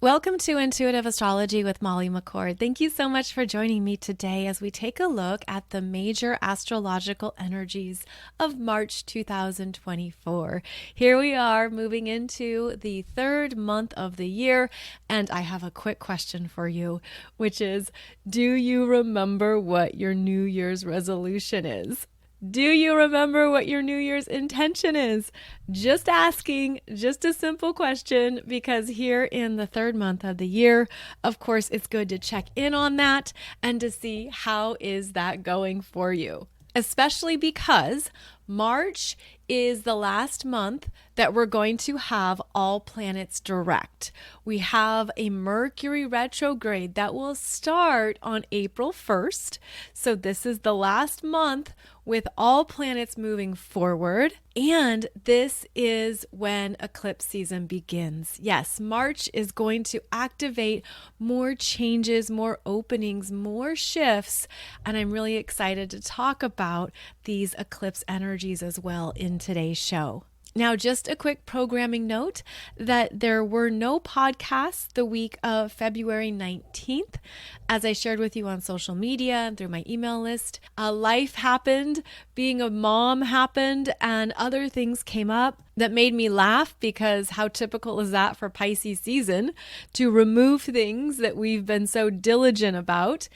Welcome to Intuitive Astrology with Molly McCord. Thank you so much for joining me today as we take a look at the major astrological energies of March 2024. Here we are moving into the third month of the year, and I have a quick question for you, which is, do you remember what your New Year's resolution is? Do you remember what your New Year's intention is? Just asking, just a simple question, because here in the third month of the year, of course, it's good to check in on that and to see how is that going for you. Especially because March is the last month that we're going to have all planets direct. We have a Mercury retrograde that will start on April 1st. So this is the last month with all planets moving forward. And this is when eclipse season begins. Yes, March is going to activate more changes, more openings, more shifts. And I'm really excited to talk about these eclipse energies as well in today's show. Now, just a quick programming note that there were no podcasts the week of February 19th. As I shared with you on social media and through my email list, life happened, being a mom happened, and other things came up that made me laugh, because how typical is that for Pisces season to remove things that we've been so diligent about.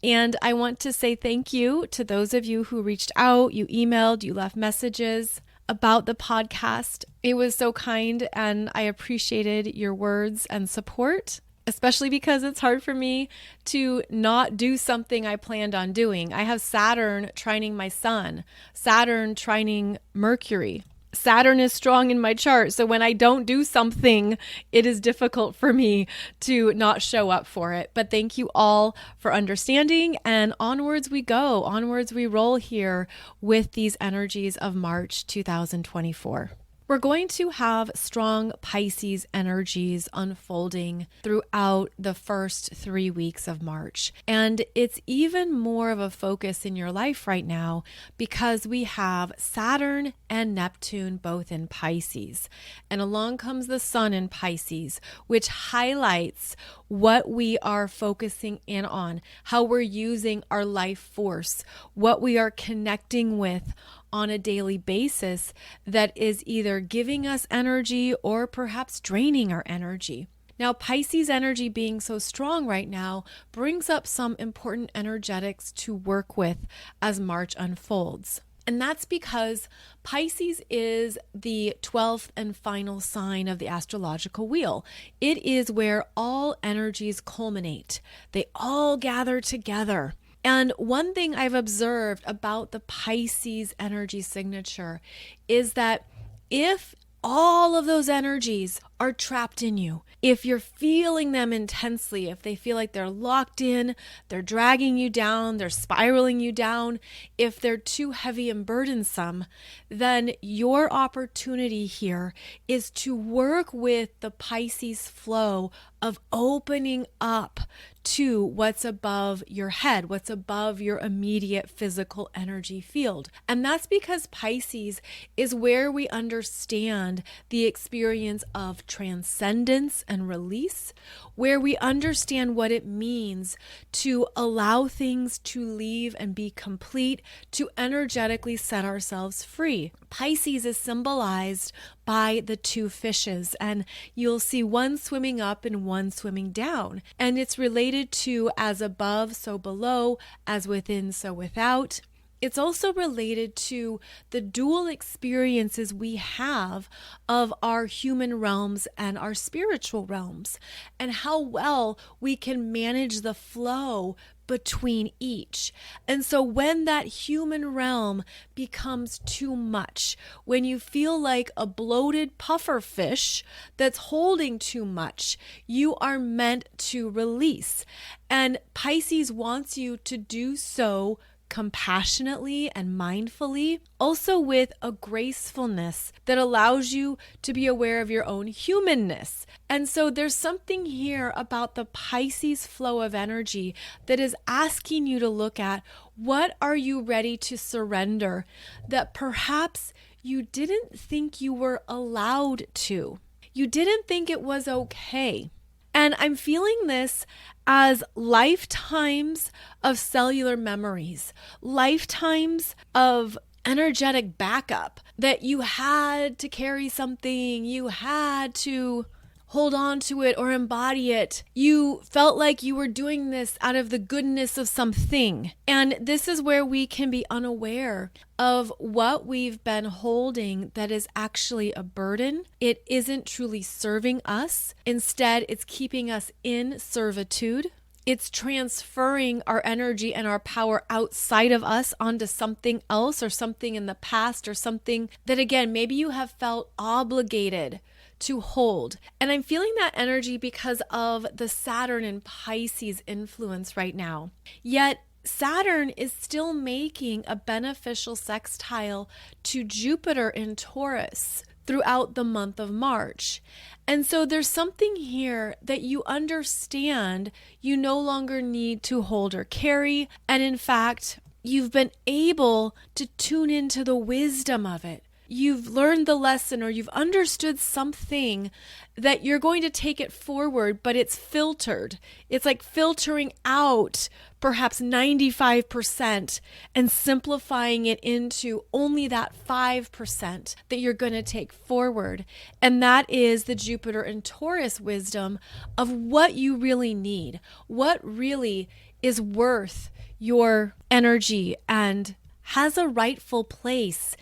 And I want to say thank you to those of you who reached out, you emailed, you left messages about the podcast. It was so kind, and I appreciated your words and support, especially because it's hard for me to not do something I planned on doing. I have Saturn trining my sun, Saturn trining Mercury. Saturn is strong in my chart, so when I don't do something, it is difficult for me to not show up for it. But thank you all for understanding, and onwards we go. Onwards we roll here with these energies of March 2024. We're going to have strong Pisces energies unfolding throughout the first 3 weeks of March. And it's even more of a focus in your life right now because we have Saturn and Neptune both in Pisces. And along comes the Sun in Pisces, which highlights what we are focusing in on, how we're using our life force, what we are connecting with on a daily basis that is either giving us energy or perhaps draining our energy. Now, Pisces energy being so strong right now brings up some important energetics to work with as March unfolds. And that's because Pisces is the 12th and final sign of the astrological wheel. It is where all energies culminate. They all gather together. And one thing I've observed about the Pisces energy signature is that if all of those energies are trapped in you, if you're feeling them intensely, if they feel like they're locked in, they're dragging you down, they're spiraling you down, if they're too heavy and burdensome, then your opportunity here is to work with the Pisces flow of opening up to what's above your head, what's above your immediate physical energy field. And that's because Pisces is where we understand the experience of transcendence and release, where we understand what it means to allow things to leave and be complete, to energetically set ourselves free. Pisces is symbolized by the two fishes, and you'll see one swimming up and one swimming down. And it's related to as above, so below, as within, so without. It's also related to the dual experiences we have of our human realms and our spiritual realms, and how well we can manage the flow between each. And so when that human realm becomes too much, when you feel like a bloated puffer fish that's holding too much, you are meant to release. And Pisces wants you to do so compassionately and mindfully, also with a gracefulness that allows you to be aware of your own humanness. And so there's something here about the Pisces flow of energy that is asking you to look at, what are you ready to surrender that perhaps you didn't think you were allowed to? You didn't think it was okay. And I'm feeling this as lifetimes of cellular memories, lifetimes of energetic backup, that you had to carry something, you had to hold on to it or embody it. You felt like you were doing this out of the goodness of something. And this is where we can be unaware of what we've been holding that is actually a burden. It isn't truly serving us. Instead, it's keeping us in servitude. It's transferring our energy and our power outside of us onto something else, or something in the past, or something that, again, maybe you have felt obligated to hold. And I'm feeling that energy because of the Saturn and Pisces influence right now. Yet Saturn is still making a beneficial sextile to Jupiter in Taurus throughout the month of March. And so there's something here that you understand you no longer need to hold or carry. And in fact, you've been able to tune into the wisdom of it. You've learned the lesson, or you've understood something that you're going to take it forward, but it's filtered. It's like filtering out perhaps 95% and simplifying it into only that 5% that you're going to take forward. And that is the Jupiter and Taurus wisdom of what you really need, what really is worth your energy and has a rightful place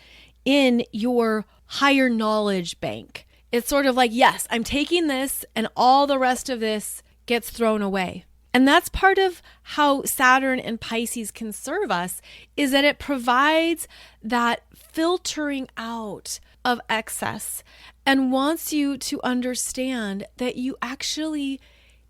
in your higher knowledge bank. It's sort of like, yes, I'm taking this and all the rest of this gets thrown away. And that's part of how Saturn and Pisces can serve us, is that it provides that filtering out of excess and wants you to understand that you actually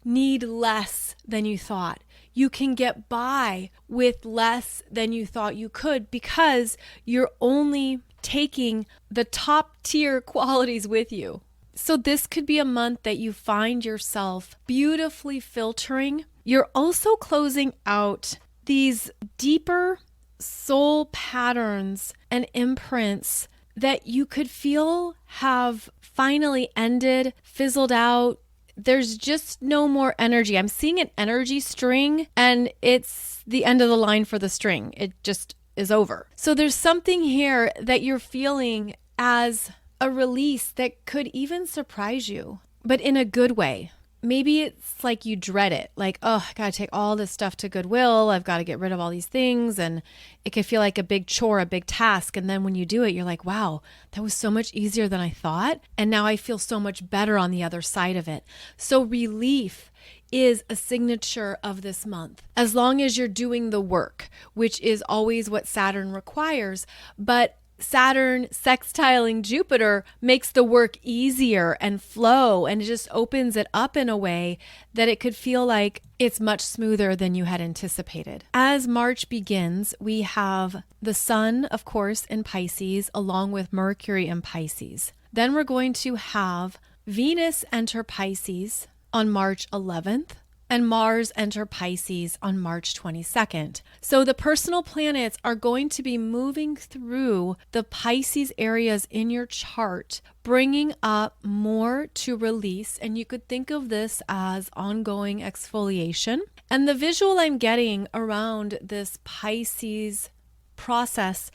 need less than you thought. You can get by with less than you thought you could because you're only taking the top tier qualities with you. So this could be a month that you find yourself beautifully filtering. You're also closing out these deeper soul patterns and imprints that you could feel have finally ended, fizzled out. There's just no more energy. I'm seeing an energy string, and it's the end of the line for the string. It just is over. So there's something here that you're feeling as a release that could even surprise you, but in a good way. Maybe it's like you dread it, like, oh, I gotta take all this stuff to Goodwill. I've got to get rid of all these things. And it can feel like a big chore, a big task. And then when you do it, you're like, wow, that was so much easier than I thought. And now I feel so much better on the other side of it. So relief is a signature of this month, as long as you're doing the work, which is always what Saturn requires. But Saturn sextiling Jupiter makes the work easier and flow, and it just opens it up in a way that it could feel like it's much smoother than you had anticipated. As March begins, we have the Sun, of course, in Pisces, along with Mercury in Pisces. Then we're going to have Venus enter Pisces on March 11th. And Mars enter Pisces on March 22nd. So the personal planets are going to be moving through the Pisces areas in your chart, bringing up more to release. And you could think of this as ongoing exfoliation. And the visual I'm getting around this Pisces process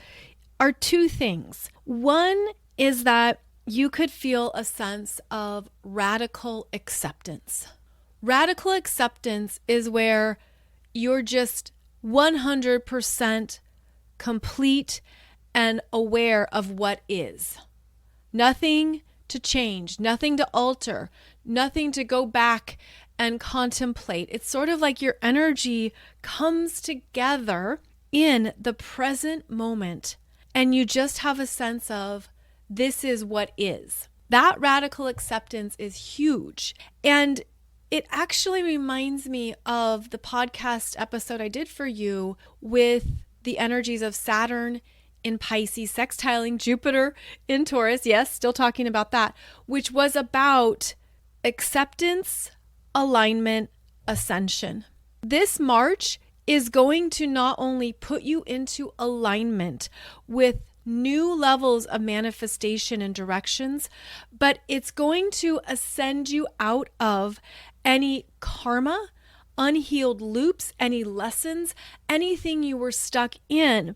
are two things. One is that you could feel a sense of radical acceptance. Radical acceptance is where you're just 100% complete and aware of what is. Nothing to change, nothing to alter, nothing to go back and contemplate. It's sort of like your energy comes together in the present moment, and you just have a sense of this is what is. That radical acceptance is huge. And it actually reminds me of the podcast episode I did for you with the energies of Saturn in Pisces sextiling Jupiter in Taurus. Yes, still talking about that, which was about acceptance, alignment, ascension. This March is going to not only put you into alignment with new levels of manifestation and directions, but it's going to ascend you out of any karma, unhealed loops, any lessons, anything you were stuck in,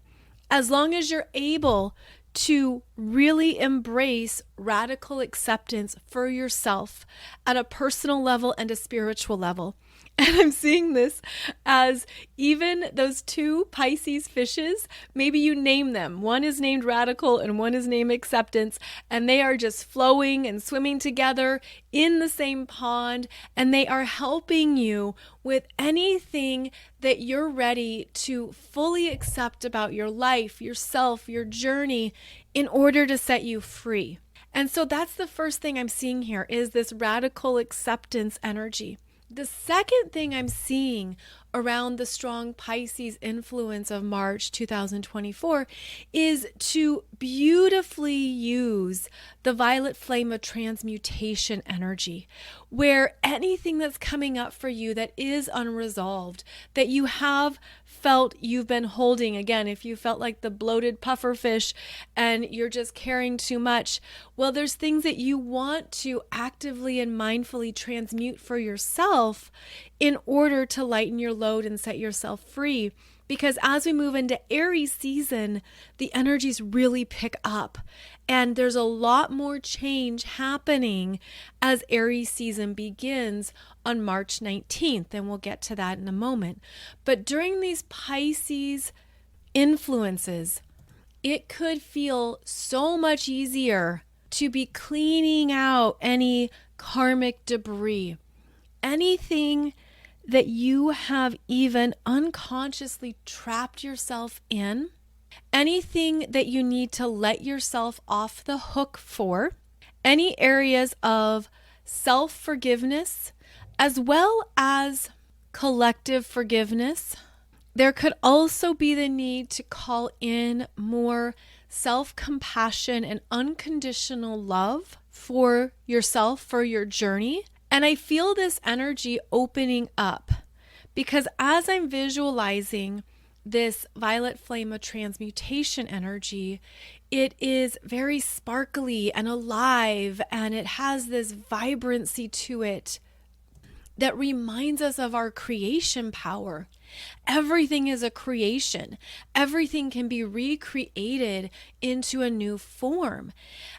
as long as you're able to really embrace radical acceptance for yourself at a personal level and a spiritual level. And I'm seeing this as even those two Pisces fishes, maybe you name them. One is named Radical and one is named Acceptance, and they are just flowing and swimming together in the same pond, and they are helping you with anything that you're ready to fully accept about your life, yourself, your journey, in order to set you free. And so that's the first thing I'm seeing here is this radical acceptance energy. The second thing I'm seeing around the strong Pisces influence of March 2024 is to beautifully use the violet flame of transmutation energy, where anything that's coming up for you that is unresolved, that you have felt you've been holding, again, if you felt like the bloated puffer fish and you're just carrying too much, well, there's things that you want to actively and mindfully transmute for yourself in order to lighten your load and set yourself free. Because as we move into Aries season, the energies really pick up. And there's a lot more change happening as Aries season begins on March 19th. And we'll get to that in a moment. But during these Pisces influences, it could feel so much easier to be cleaning out any karmic debris, anything that you have even unconsciously trapped yourself in, anything that you need to let yourself off the hook for, any areas of self-forgiveness, as well as collective forgiveness. There could also be the need to call in more self-compassion and unconditional love for yourself, for your journey. And I feel this energy opening up because as I'm visualizing this violet flame of transmutation energy, it is very sparkly and alive, and it has this vibrancy to it that reminds us of our creation power. Everything is a creation. Everything can be recreated into a new form.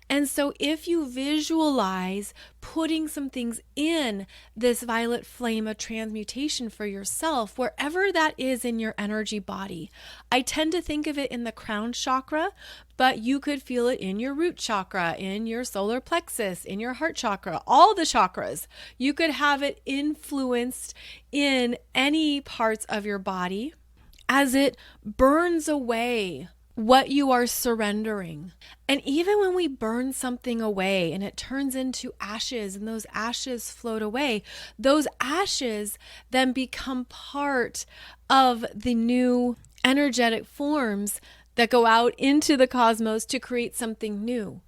And so if you visualize putting some things in this violet flame of transmutation for yourself, wherever that is in your energy body, I tend to think of it in the crown chakra, but you could feel it in your root chakra, in your solar plexus, in your heart chakra, all the chakras. You could have it influenced in any parts of your body as it burns away what you are surrendering. And even when we burn something away and it turns into ashes and those ashes float away, those ashes then become part of the new energetic forms that go out into the cosmos to create something new.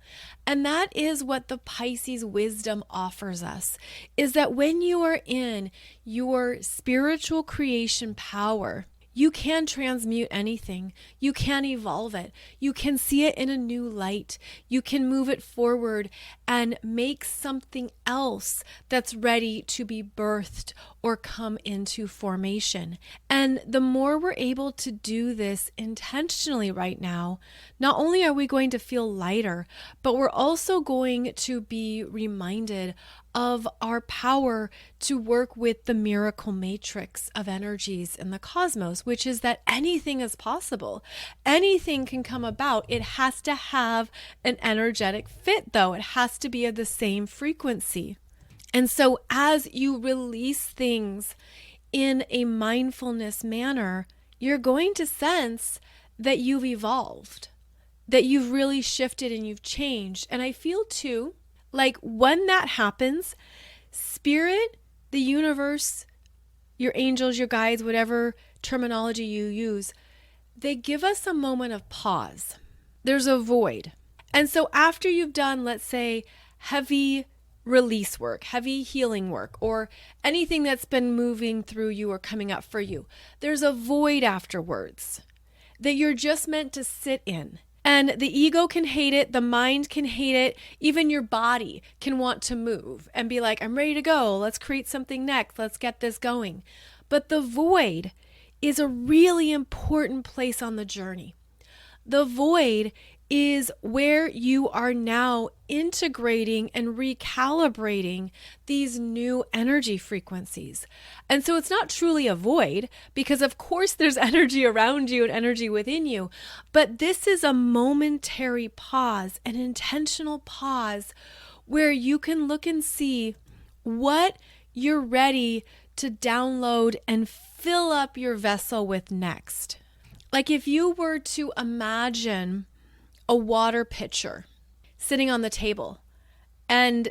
And that is what the Pisces wisdom offers us, is that when you are in your spiritual creation power, you can transmute anything. You can evolve it. You can see it in a new light. You can move it forward and make something else that's ready to be birthed or come into formation. And the more we're able to do this intentionally right now, not only are we going to feel lighter, but we're also going to be reminded of our power to work with the miracle matrix of energies in the cosmos, which is that anything is possible. Anything can come about. It has to have an energetic fit, though. It has to be of the same frequency. And so as you release things in a mindfulness manner, you're going to sense that you've evolved, that you've really shifted and you've changed. And I feel too, like when that happens, spirit, the universe, your angels, your guides, whatever terminology you use, they give us a moment of pause. There's a void. And so after you've done, let's say, heavy release work, heavy healing work, or anything that's been moving through you or coming up for you, there's a void afterwards that you're just meant to sit in. And the ego can hate it, the mind can hate it, even your body can want to move and be like, I'm ready to go. Let's create something next. Let's get this going. But the void is a really important place on the journey. The void is where you are now integrating and recalibrating these new energy frequencies. And so it's not truly a void, because of course there's energy around you and energy within you, but this is a momentary pause, an intentional pause where you can look and see what you're ready to download and fill up your vessel with next. Like if you were to imagine a water pitcher sitting on the table and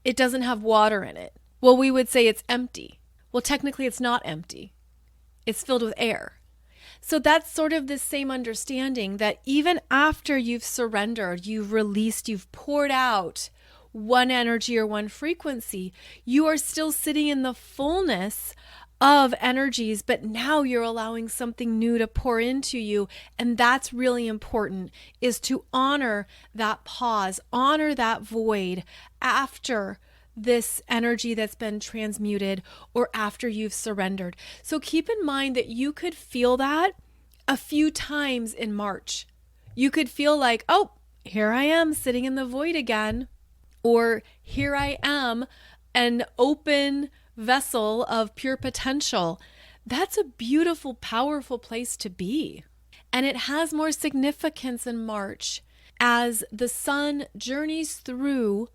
it doesn't have water in it, well, we would say it's empty. Well, technically it's not empty. It's filled with air. So that's sort of the same understanding that even after you've surrendered, you've released, you've poured out one energy or one frequency, you are still sitting in the fullness of energies, but now you're allowing something new to pour into you. And that's really important, is to honor that pause, honor that void after this energy that's been transmuted or after you've surrendered. So keep in mind that you could feel that a few times in March. You could feel like, oh, here I am sitting in the void again, or here I am, an open vessel of pure potential. That's a beautiful, powerful place to be. And it has more significance in March as the sun journeys through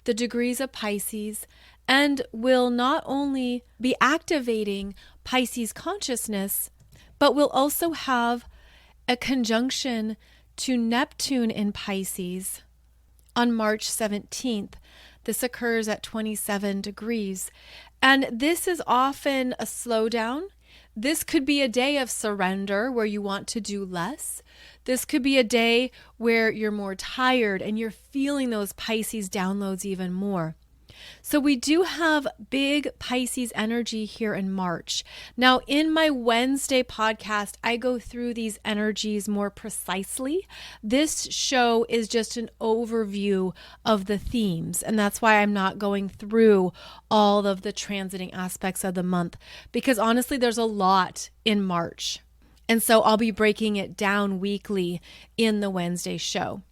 the degrees of Pisces and will not only be activating Pisces consciousness, but will also have a conjunction to Neptune in Pisces on March 17th. This occurs at 27 degrees. And this is often a slowdown. This could be a day of surrender where you want to do less. This could be a day where you're more tired and you're feeling those Pisces downloads even more. So we do have big Pisces energy here in March. Now, in my Wednesday podcast, I go through these energies more precisely. This show is just an overview of the themes, and that's why I'm not going through all of the transiting aspects of the month, because honestly, there's a lot in March. And so I'll be breaking it down weekly in the Wednesday show.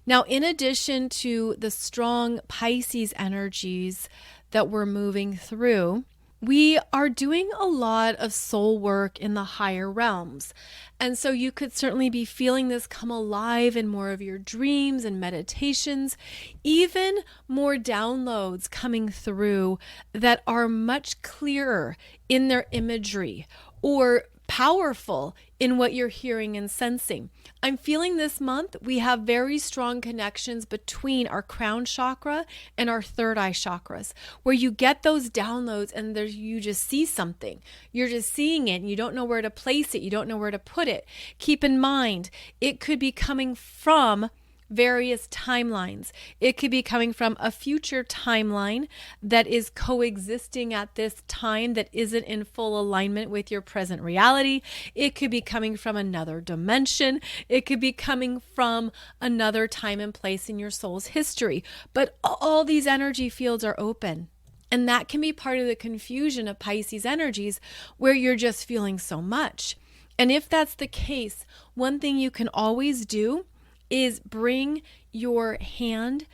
Now, in addition to the strong Pisces energies that we're moving through, we are doing a lot of soul work in the higher realms. And so you could certainly be feeling this come alive in more of your dreams and meditations, even more downloads coming through that are much clearer in their imagery or powerful in what you're hearing and sensing. I'm feeling this month we have very strong connections between our crown chakra and our third eye chakras, where you get those downloads and you just see something. You're just seeing it and you don't know where to place it. You don't know where to put it. Keep in mind, it could be coming from various timelines. It could be coming from a future timeline that is coexisting at this time that isn't in full alignment with your present reality. It could be coming from another dimension. It could be coming from another time and place in your soul's history. But all these energy fields are open. And that can be part of the confusion of Pisces energies, where you're just feeling so much. And if that's the case, one thing you can always do is bring your hand,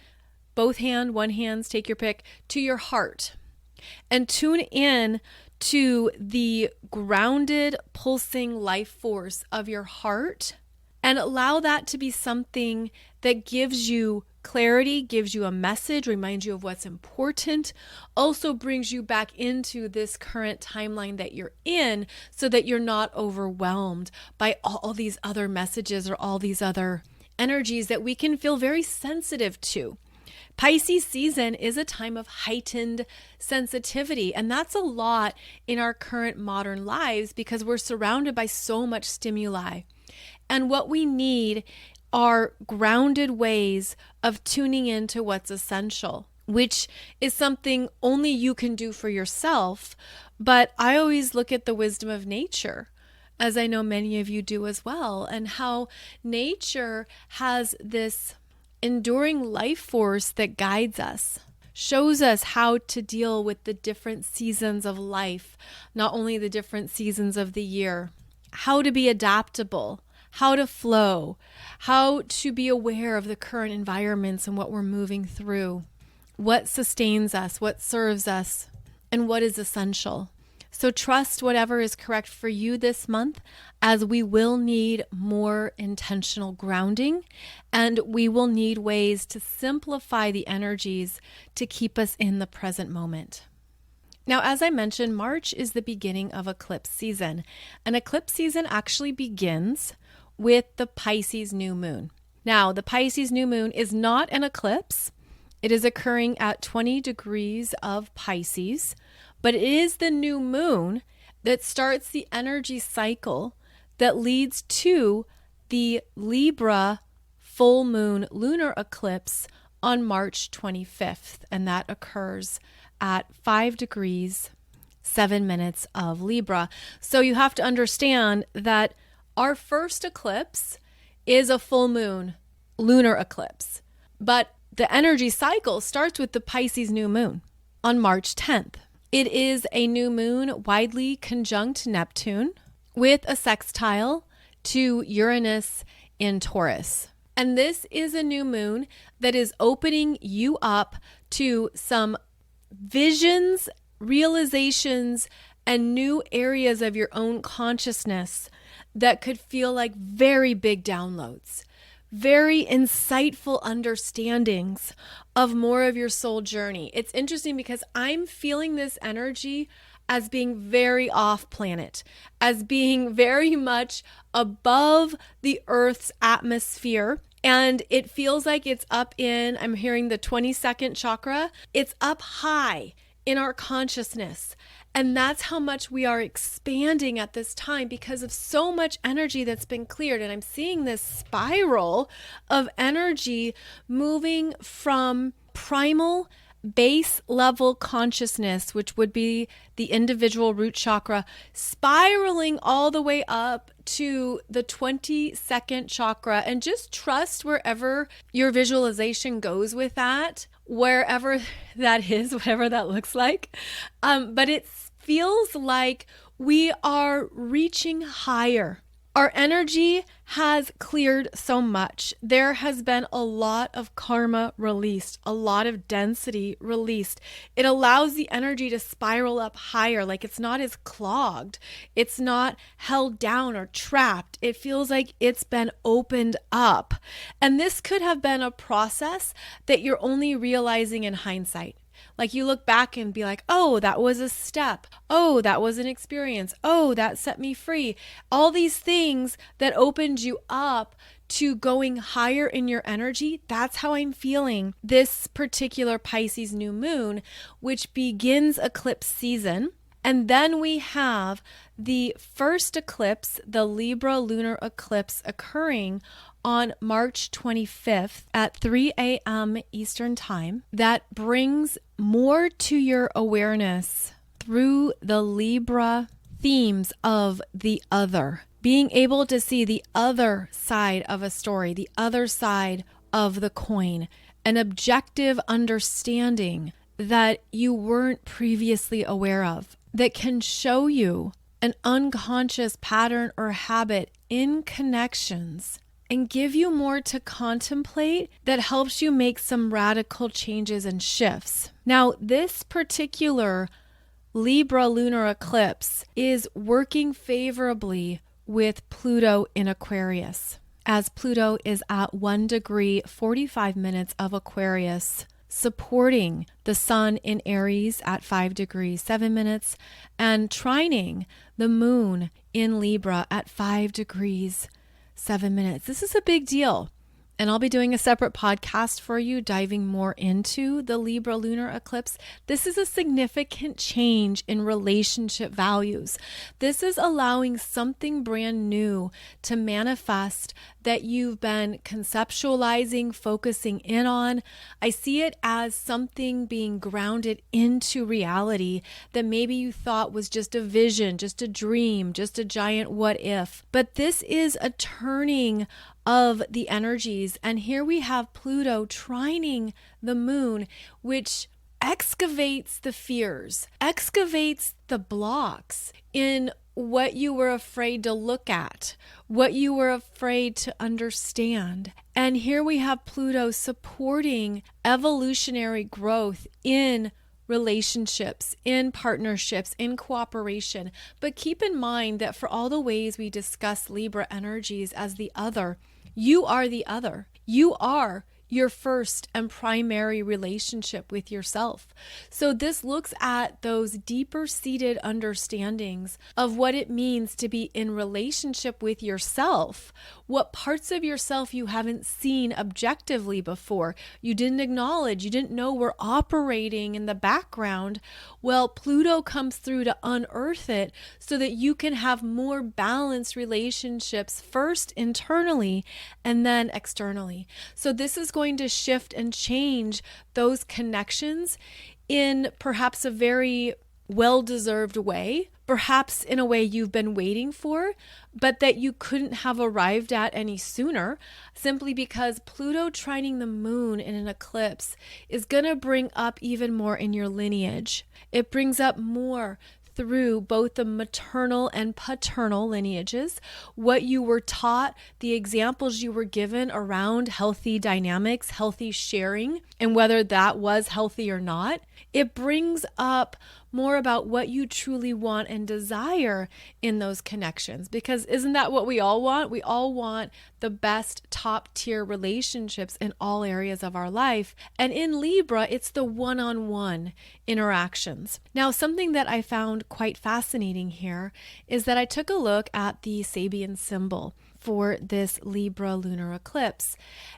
both one hands, take your pick, to your heart and tune in to the grounded, pulsing life force of your heart, and allow that to be something that gives you clarity, gives you a message, reminds you of what's important, also brings you back into this current timeline that you're in, so that you're not overwhelmed by all these other messages or all these other energies that we can feel very sensitive to. Pisces season is a time of heightened sensitivity, and that's a lot in our current modern lives because we're surrounded by so much stimuli. And what we need are grounded ways of tuning into what's essential, which is something only you can do for yourself. But I always look at the wisdom of nature. as I know many of you do as well, and how nature has this enduring life force that guides us, shows us how to deal with the different seasons of life, not only the different seasons of the year, how to be adaptable, how to flow, how to be aware of the current environments and what we're moving through, what sustains us, what serves us, and what is essential. So trust whatever is correct for you this month, as we will need more intentional grounding, and we will need ways to simplify the energies to keep us in the present moment. Now, as I mentioned, March is the beginning of eclipse season. An eclipse season actually begins with the Pisces New Moon. Now, the Pisces New Moon is not an eclipse. It is occurring at 20 degrees of Pisces, but it is the new moon that starts the energy cycle that leads to the Libra full moon lunar eclipse on March 25th, and that occurs at 5 degrees, 7 minutes of Libra. So you have to understand that our first eclipse is a full moon lunar eclipse, but the energy cycle starts with the Pisces new moon on March 10th. It is a new moon widely conjunct Neptune with a sextile to Uranus in Taurus. And this is a new moon that is opening you up to some visions, realizations, and new areas of your own consciousness that could feel like very big downloads, very insightful understandings of more of your soul journey. It's interesting because I'm feeling this energy as being very off planet, as being very much above the Earth's atmosphere. And it feels like it's up in, I'm hearing the 22nd chakra. It's up high in our consciousness. And that's how much we are expanding at this time because of so much energy that's been cleared. And I'm seeing this spiral of energy moving from primal base level consciousness, which would be the individual root chakra, spiraling all the way up to the 22nd chakra. And just trust wherever your visualization goes with that, wherever that is, whatever that looks like. But it feels like we are reaching higher. Our energy has cleared so much. There has been a lot of karma released, a lot of density released. It allows the energy to spiral up higher, like it's not as clogged. It's not held down or trapped. It feels like it's been opened up. And this could have been a process that you're only realizing in hindsight. Like you look back and be like, oh, that was a step. Oh, that was an experience. Oh, that set me free. All these things that opened you up to going higher in your energy. That's how I'm feeling this particular Pisces new moon, which begins eclipse season. And then we have the first eclipse, the Libra lunar eclipse, occurring on March 25th at 3 a.m. Eastern Time. That brings more to your awareness through the Libra themes of the other. Being able to see the other side of a story, the other side of the coin, an objective understanding that you weren't previously aware of, that can show you an unconscious pattern or habit in connections and give you more to contemplate that helps you make some radical changes and shifts. Now, this particular Libra lunar eclipse is working favorably with Pluto in Aquarius, as Pluto is at 1 degree 45 minutes of Aquarius, supporting the sun in Aries at 5 degrees 7 minutes and trining the moon in Libra at 5 degrees 7 minutes. This is a big deal. and I'll be doing a separate podcast for you, diving more into the Libra lunar eclipse. This is a significant change in relationship values. This is allowing something brand new to manifest that you've been conceptualizing, focusing in on. I see it as something being grounded into reality that maybe you thought was just a vision, just a dream, just a giant what if. But this is a turning of the energies. And here we have Pluto trining the moon, which excavates the fears, excavates the blocks in what you were afraid to look at, what you were afraid to understand. And here we have Pluto supporting evolutionary growth in relationships, in partnerships, in cooperation. But keep in mind that for all the ways we discuss Libra energies as the other, you are the other. You are your first and primary relationship with yourself. So this looks at those deeper seated understandings of what it means to be in relationship with yourself, what parts of yourself you haven't seen objectively before, you didn't acknowledge, you didn't know were operating in the background. Well, Pluto comes through to unearth it so that you can have more balanced relationships, first internally and then externally. So this is going to shift and change those connections in perhaps a very well-deserved way, perhaps in a way you've been waiting for, but that you couldn't have arrived at any sooner, simply because Pluto trining the moon in an eclipse is going to bring up even more in your lineage. It brings up more through both the maternal and paternal lineages, what you were taught, the examples you were given around healthy dynamics, healthy sharing, and whether that was healthy or not. It brings up more about what you truly want and desire in those connections, because isn't that what we all want? We all want the best top tier relationships in all areas of our life. And in Libra, it's the one-on-one interactions. Now, something that I found quite fascinating here is that I took a look at the Sabian symbol for this Libra lunar eclipse.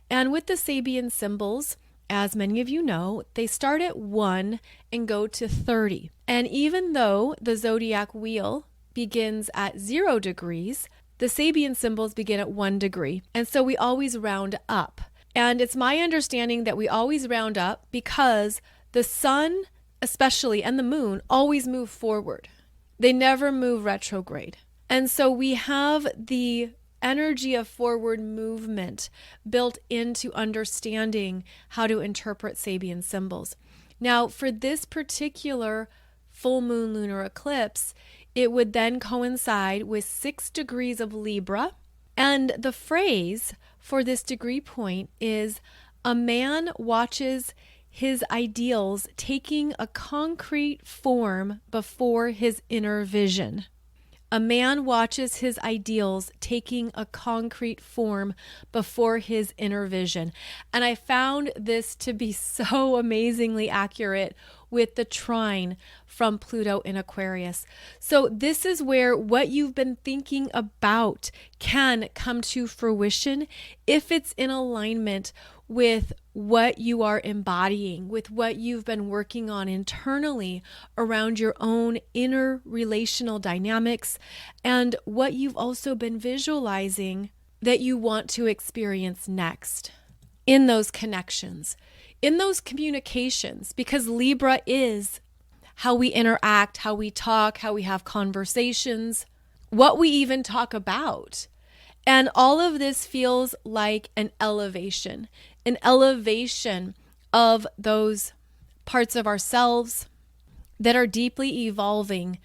And with the Sabian symbols, as many of you know, they start at 1 and go to 30. And even though the zodiac wheel begins at 0 degrees, the Sabian symbols begin at 1 degree. And so we always round up. And it's my understanding that we always round up because the sun, especially, and the moon always move forward. They never move retrograde. And so we have the energy of forward movement built into understanding how to interpret Sabian symbols. Now, for this particular full moon lunar eclipse, it would then coincide with 6 degrees of Libra. And the phrase for this degree point is, a man watches his ideals taking a concrete form before his inner vision. A man watches his ideals taking a concrete form before his inner vision. And I found this to be so amazingly accurate with the trine from Pluto in Aquarius. So this is where what you've been thinking about can come to fruition if it's in alignment with what you are embodying, with what you've been working on internally around your own inner relational dynamics, and what you've also been visualizing that you want to experience next in those connections, in those communications, because Libra is how we interact, how we talk, how we have conversations, what we even talk about. And all of this feels like an elevation of those parts of ourselves that are deeply evolving,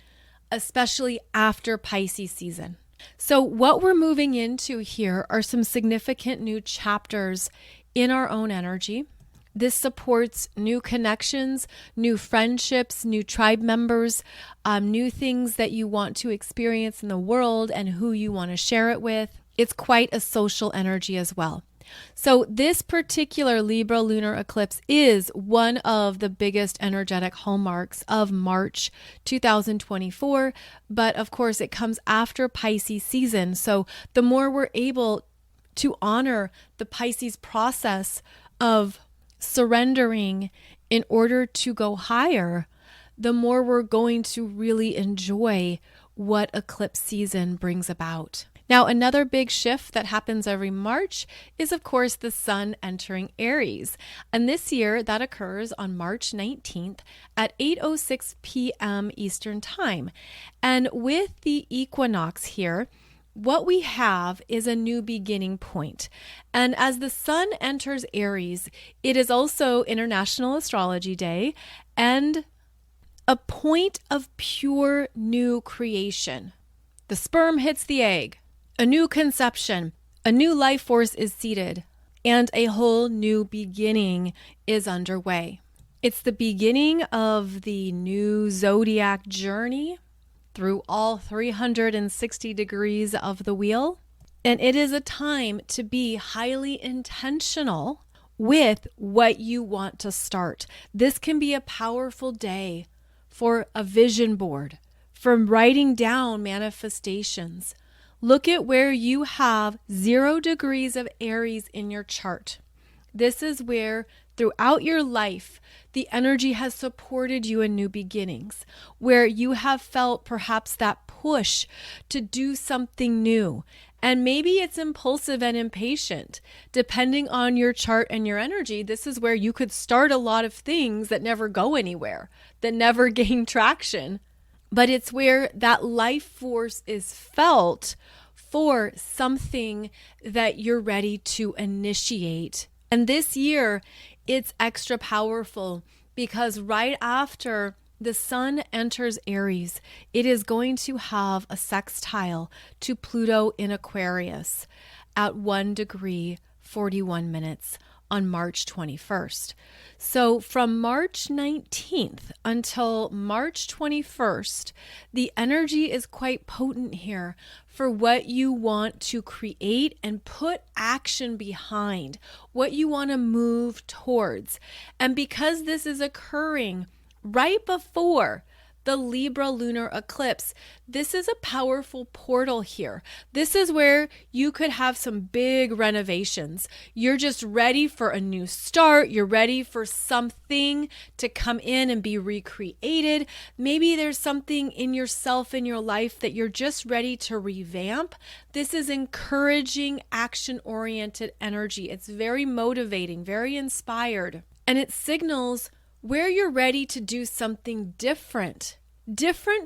especially after Pisces season. So what we're moving into here are some significant new chapters in our own energy. This supports new connections, new friendships, new tribe members, new things that you want to experience in the world and who you want to share it with. It's quite a social energy as well. So this particular Libra lunar eclipse is one of the biggest energetic hallmarks of March 2024. But of course, it comes after Pisces season. So the more we're able to honor the Pisces process of surrendering in order to go higher, the more we're going to really enjoy what eclipse season brings about. Now, another big shift that happens every March is, of course, the sun entering Aries. And this year, that occurs on March 19th at 8:06 p.m. Eastern Time. And with the equinox here, what we have is a new beginning point. And as the sun enters Aries, it is also International Astrology Day and a point of pure new creation. The sperm hits the egg. A new conception, a new life force is seeded, and a whole new beginning is underway. It's the beginning of the new zodiac journey through all 360 degrees of the wheel, and it is a time to be highly intentional with what you want to start. This can be a powerful day for a vision board, for writing down manifestations. Look at where you have 0 degrees of Aries in your chart. This is where throughout your life, the energy has supported you in new beginnings, where you have felt perhaps that push to do something new. And maybe it's impulsive and impatient. Depending on your chart and your energy, this is where you could start a lot of things that never go anywhere, that never gain traction. But it's where that life force is felt for something that you're ready to initiate. And this year, it's extra powerful because right after the sun enters Aries, it is going to have a sextile to Pluto in Aquarius at 1 degree 41 minutes on March 21st. So from March 19th until March 21st, the energy is quite potent here for what you want to create and put action behind, what you want to move towards. And because this is occurring right before the Libra lunar eclipse, this is a powerful portal here. This is where you could have some big renovations. You're just ready for a new start. You're ready for something to come in and be recreated. Maybe there's something in yourself, in your life that you're just ready to revamp. This is encouraging, action-oriented energy. It's very motivating, very inspired. And it signals where you're ready to do something different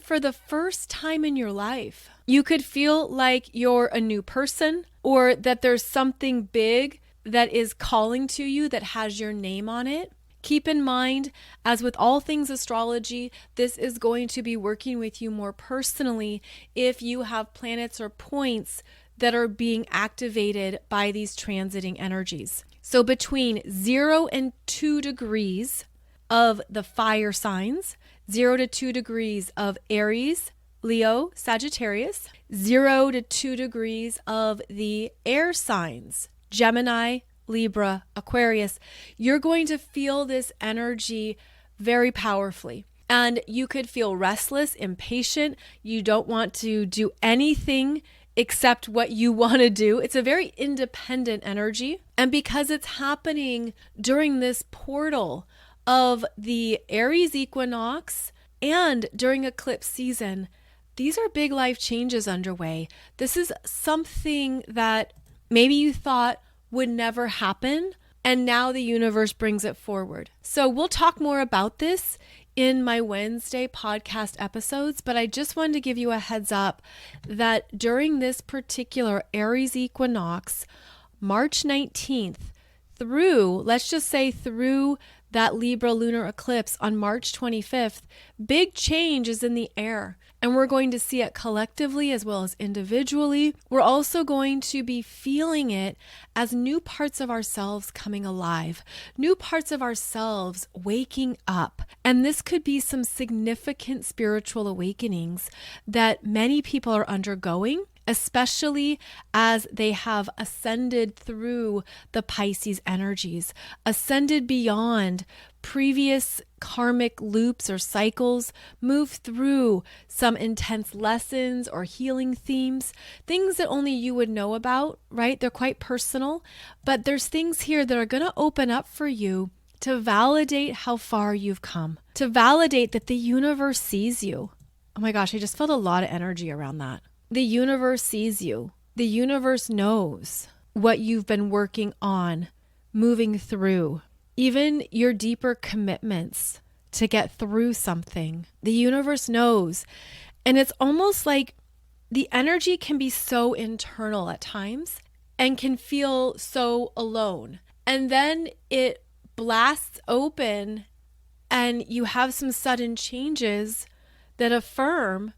for the first time in your life. You could feel like you're a new person or that there's something big that is calling to you that has your name on it. Keep in mind, as with all things astrology, this is going to be working with you more personally if you have planets or points that are being activated by these transiting energies. So between 0 and 2 degrees of the fire signs, 0 to 2 degrees of Aries, Leo, Sagittarius, 0 to 2 degrees of the air signs, Gemini, Libra, Aquarius, you're going to feel this energy very powerfully. And you could feel restless, impatient. You don't want to do anything except what you want to do. It's a very independent energy. And because it's happening during this portal of the Aries Equinox and during eclipse season, these are big life changes underway. This is something that maybe you thought would never happen, and now the universe brings it forward. So we'll talk more about this in my Wednesday podcast episodes, but I just wanted to give you a heads up that during this particular Aries Equinox, March 19th through, let's just say through that Libra lunar eclipse on March 25th, big change is in the air. And we're going to see it collectively as well as individually. We're also going to be feeling it as new parts of ourselves coming alive, new parts of ourselves waking up. And this could be some significant spiritual awakenings that many people are undergoing, especially as they have ascended through the Pisces energies, ascended beyond previous karmic loops or cycles, move through some intense lessons or healing themes, things that only you would know about, right? They're quite personal, but there's things here that are going to open up for you to validate how far you've come, to validate that the universe sees you. Oh my gosh, I just felt a lot of energy around that. The universe sees you. The universe knows what you've been working on, moving through, even your deeper commitments to get through something. The universe knows. And it's almost like the energy can be so internal at times and can feel so alone. And then it blasts open and you have some sudden changes that affirm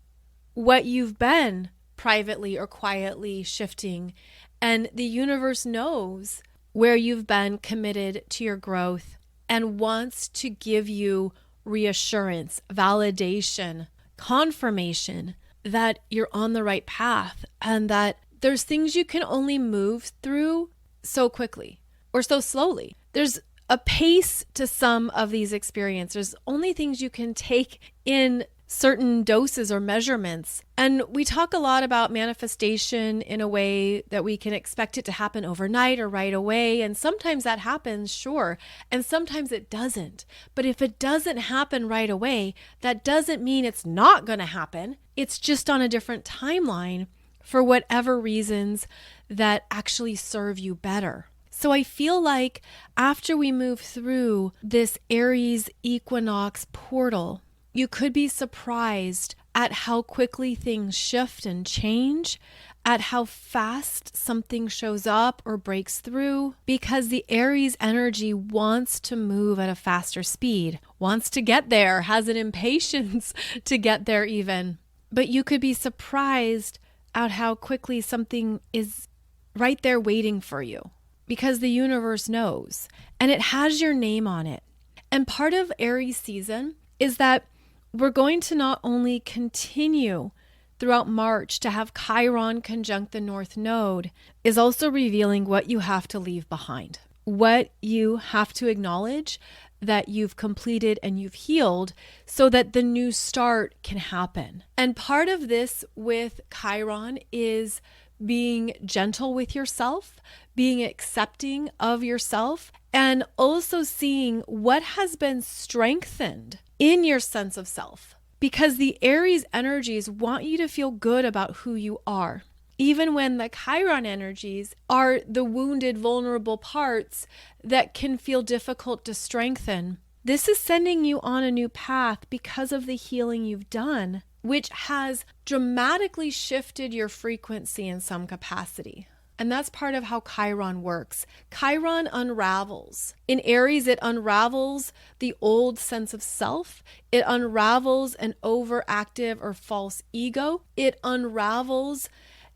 what you've been privately or quietly shifting. And the universe knows where you've been committed to your growth and wants to give you reassurance, validation, confirmation that you're on the right path and that there's things you can only move through so quickly or so slowly. There's a pace to some of these experiences. There's only things you can take in certain doses or measurements. And we talk a lot about manifestation in a way that we can expect it to happen overnight or right away. And sometimes that happens, sure. And sometimes it doesn't. But if it doesn't happen right away, that doesn't mean it's not going to happen. It's just on a different timeline for whatever reasons that actually serve you better. So I feel like after we move through this Aries Equinox portal, you could be surprised at how quickly things shift and change, at how fast something shows up or breaks through, because the Aries energy wants to move at a faster speed, wants to get there, has an impatience to get there even. But you could be surprised at how quickly something is right there waiting for you, because the universe knows, and it has your name on it. And part of Aries season is that we're going to not only continue throughout March to have Chiron conjunct the North Node, is also revealing what you have to leave behind, what you have to acknowledge that you've completed and you've healed so that the new start can happen. And part of this with Chiron is being gentle with yourself, being accepting of yourself, and also seeing what has been strengthened in your sense of self. Because the Aries energies want you to feel good about who you are. Even when the Chiron energies are the wounded, vulnerable parts that can feel difficult to strengthen. This is sending you on a new path because of the healing you've done, which has dramatically shifted your frequency in some capacity. And that's part of how Chiron works. Chiron unravels. In Aries, it unravels the old sense of self. It unravels an overactive or false ego. It unravels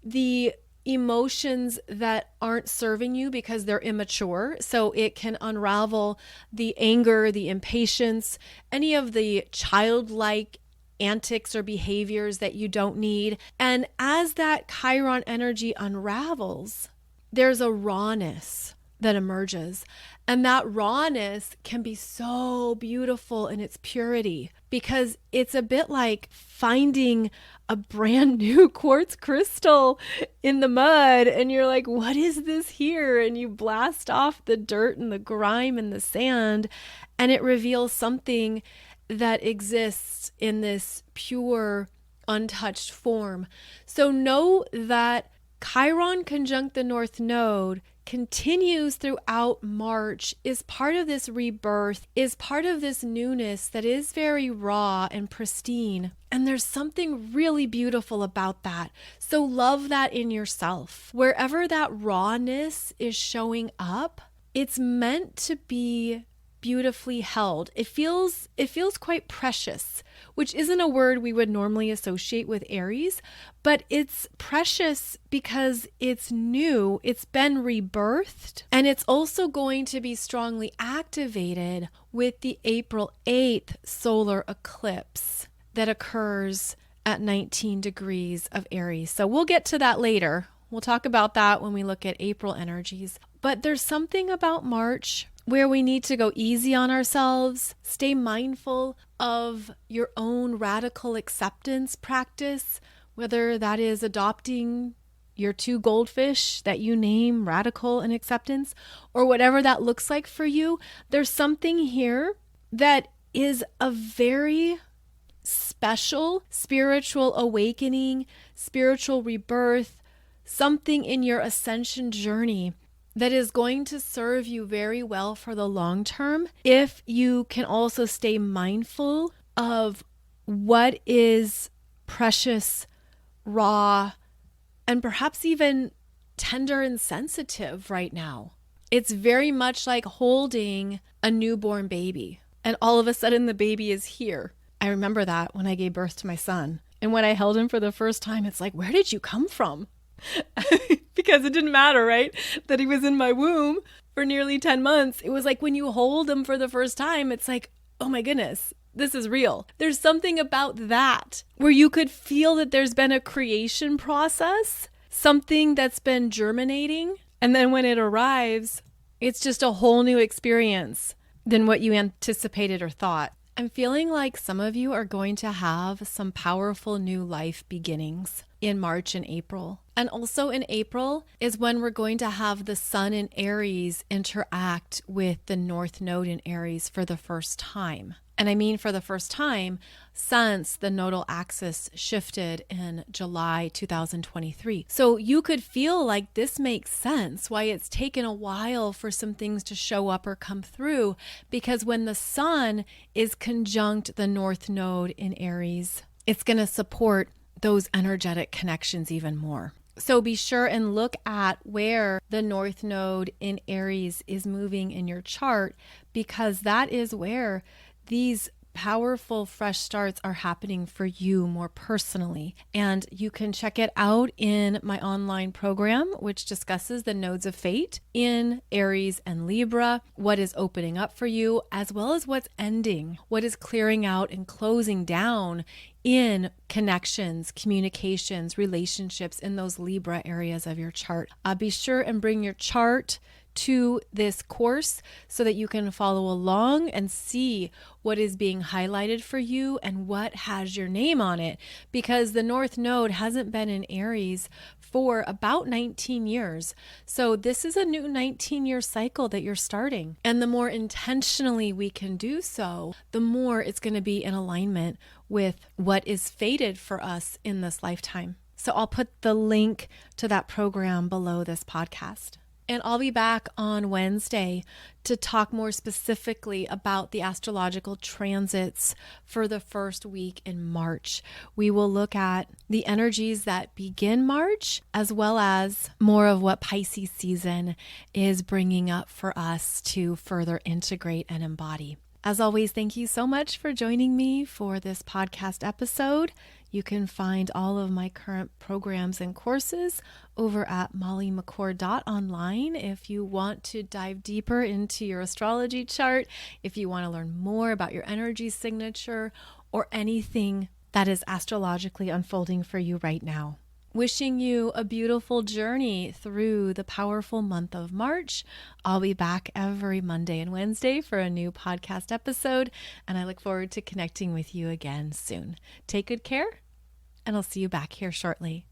the emotions that aren't serving you because they're immature. So it can unravel the anger, the impatience, any of the childlike antics or behaviors that you don't need. And as that Chiron energy unravels, there's a rawness that emerges. And that rawness can be so beautiful in its purity because it's a bit like finding a brand new quartz crystal in the mud and you're like, what is this here? And you blast off the dirt and the grime and the sand and it reveals something that exists in this pure, untouched form. So know that Chiron conjunct the North Node continues throughout March, is part of this rebirth, is part of this newness that is very raw and pristine. And there's something really beautiful about that. So love that in yourself. Wherever that rawness is showing up, it's meant to be beautifully held. It feels quite precious, which isn't a word we would normally associate with Aries, but it's precious because it's new, it's been rebirthed, and it's also going to be strongly activated with the April 8th solar eclipse that occurs at 19 degrees of Aries. So we'll get to that later. We'll talk about that when we look at April energies. But there's something about March where we need to go easy on ourselves. Stay mindful of your own radical acceptance practice, whether that is adopting your 2 goldfish that you name radical and acceptance, or whatever that looks like for you. There's something here that is a very special spiritual awakening, spiritual rebirth, something in your ascension journey that is going to serve you very well for the long term if you can also stay mindful of what is precious, raw, and perhaps even tender and sensitive right now. It's very much like holding a newborn baby, and all of a sudden the baby is here. I remember that when I gave birth to my son. And when I held him for the first time, it's like, where did you come from? Because it didn't matter, right? That he was in my womb for nearly 10 months. It was like when you hold him for the first time, it's like, oh my goodness, this is real. There's something about that where you could feel that there's been a creation process, something that's been germinating. And then when it arrives, it's just a whole new experience than what you anticipated or thought. I'm feeling like some of you are going to have some powerful new life beginnings in March and April. And also in April is when we're going to have the Sun in Aries interact with the North Node in Aries for the first time. And I mean for the first time since the nodal axis shifted in July 2023. So you could feel like this makes sense, why it's taken a while for some things to show up or come through, because when the Sun is conjunct the North Node in Aries, it's going to support those energetic connections even more. So be sure and look at where the North Node in Aries is moving in your chart, because that is where these powerful fresh starts are happening for you more personally. And you can check it out in my online program, which discusses the nodes of fate in Aries and Libra, what is opening up for you, as well as what's ending, what is clearing out and closing down in connections, communications, relationships in those Libra areas of your chart. Be sure and bring your chart to this course so that you can follow along and see what is being highlighted for you and what has your name on it, because the North Node hasn't been in Aries for about 19 years. So this is a new 19-year cycle that you're starting. And the more intentionally we can do so, the more it's going to be in alignment with what is fated for us in this lifetime. So I'll put the link to that program below this podcast. And I'll be back on Wednesday to talk more specifically about the astrological transits for the first week in March. We will look at the energies that begin March, as well as more of what Pisces season is bringing up for us to further integrate and embody. As always, thank you so much for joining me for this podcast episode. You can find all of my current programs and courses over at mollymccord.online if you want to dive deeper into your astrology chart, if you want to learn more about your energy signature, or anything that is astrologically unfolding for you right now. Wishing you a beautiful journey through the powerful month of March. I'll be back every Monday and Wednesday for a new podcast episode, and I look forward to connecting with you again soon. Take good care, and I'll see you back here shortly.